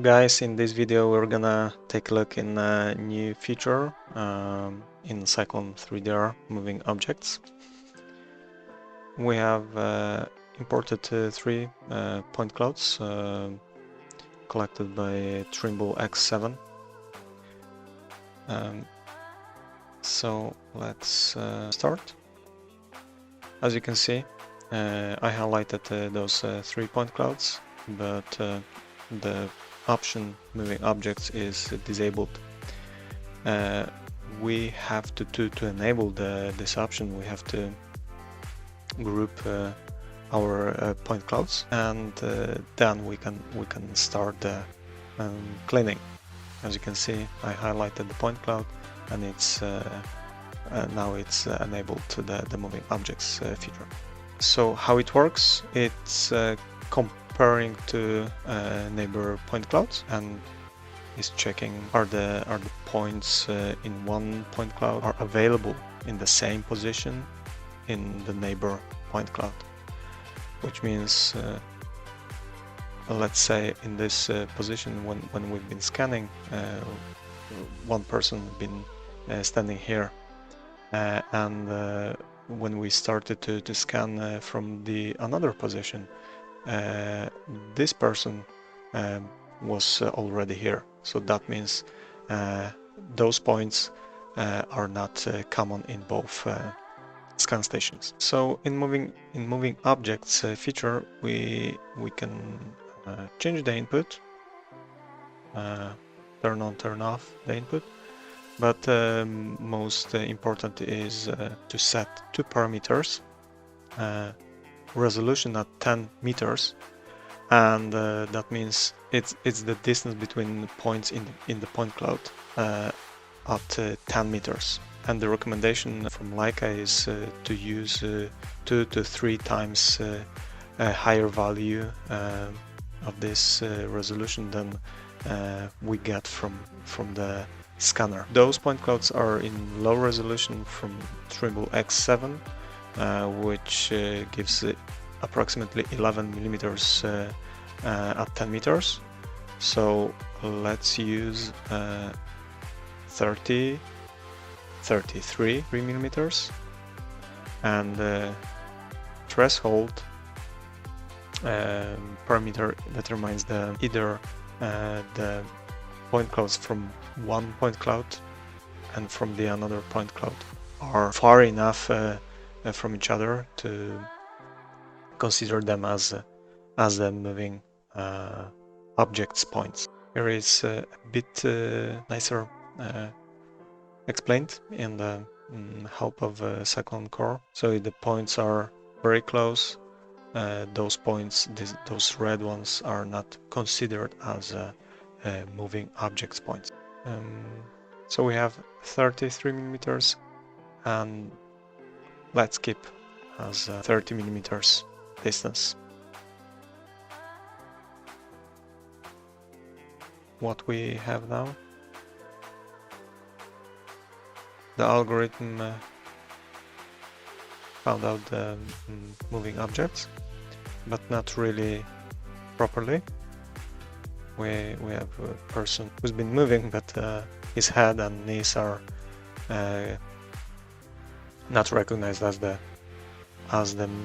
guys, in this video we're gonna take a look in a new feature in Cyclone 3D moving objects. We have imported three point clouds collected by Trimble X7. So let's start. As you can see, I highlighted those 3 point clouds, but the option moving objects is disabled. We have to enable this option, we have to group our point clouds, and then we can start the cleaning. As you can see, I highlighted the point cloud, and it's now it's enabled to the moving objects feature. So how it works, it's comparing to neighbor point clouds and is checking are the points in one point cloud are available in the same position in the neighbor point cloud, which means let's say in this position when we've been scanning, one person been standing here, and when we started to scan from the another position, this person was already here. So that means those points are not common in both scan stations. So in moving objects feature, we can change the input, turn on, turn off the input, but most important is to set 2 parameters, resolution at 10 meters, and that means it's the distance between points in the point cloud at 10 meters. And the recommendation from Leica is to use 2 to 3 times a higher value of this resolution than we get from the scanner. Those point clouds are in low resolution from Trimble X7, which gives approximately 11 millimeters at 10 meters. So let's use 33 millimeters, and threshold parameter determines either the point clouds from one point cloud and from the another point cloud are far enough from each other to consider them as the moving objects points. Here is a bit nicer explained in the help of Cyclone core. So if the points are very close, those points, those red ones, are not considered as moving objects points. So we have 33 millimeters, and let's keep as 30 millimeters distance. What we have now, the algorithm found out the moving objects, but not really properly. We have a person who's been moving, but his head and knees are not recognized as the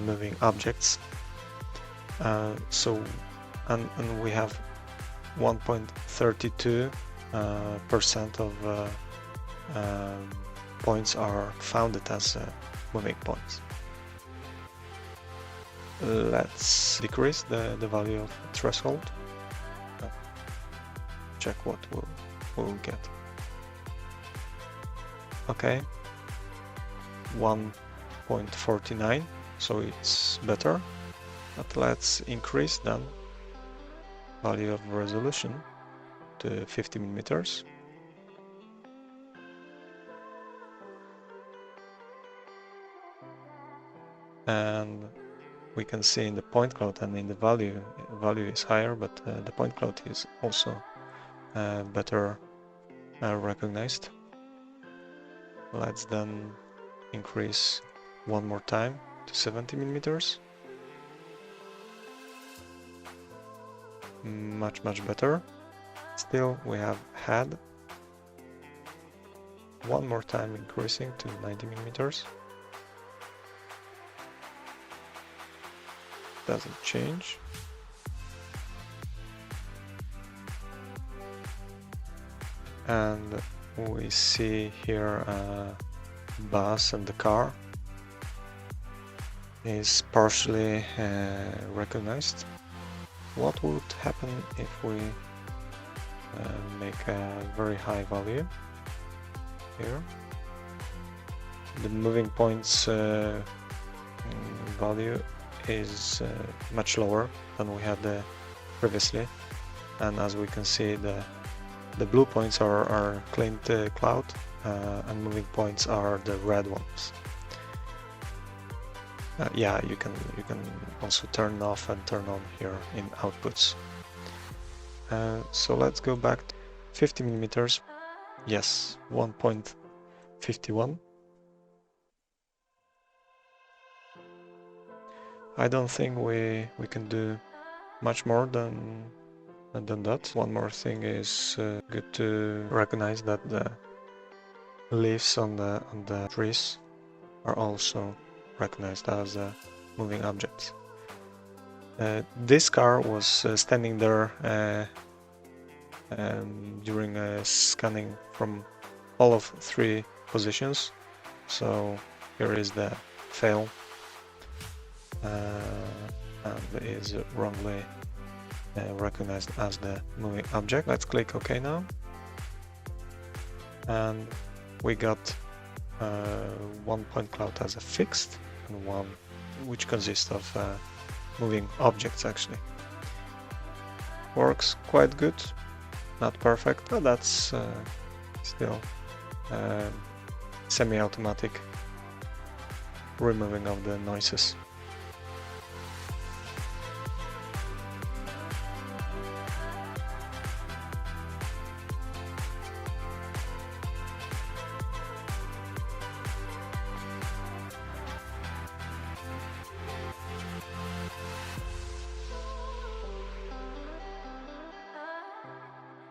moving objects. So and we have 1.32% of points are founded as moving points. Let's decrease the value of threshold. Check what we'll get. Okay, 1.49, so it's better. But let's increase then value of resolution to 50 millimeters. And we can see in the point cloud and in the value is higher, but the point cloud is also better recognized. Let's then increase one more time to 70 millimeters. Much better. Still we have head. One more time increasing to 90 millimeters. Doesn't change. And we see here a bus, and the car is partially recognized. What would happen if we make a very high value here? The moving points value is much lower than we had previously, and as we can see, the blue points are cleaned cloud, and moving points are the red ones. Yeah, you can also turn off and turn on here in outputs. So let's go back to 50 millimeters. Yes, 1.51. I don't think we can do much more than that. One more thing is good to recognize that the leaves on the trees are also recognized as moving objects. This car was standing there during scanning from all of 3 positions. So here is the fail, and is wrongly recognized as the moving object. Let's click OK now, and we got 1 point cloud as a fixed, and 1 which consists of moving objects. Actually works quite good, not perfect, but that's still semi-automatic removing of the noises.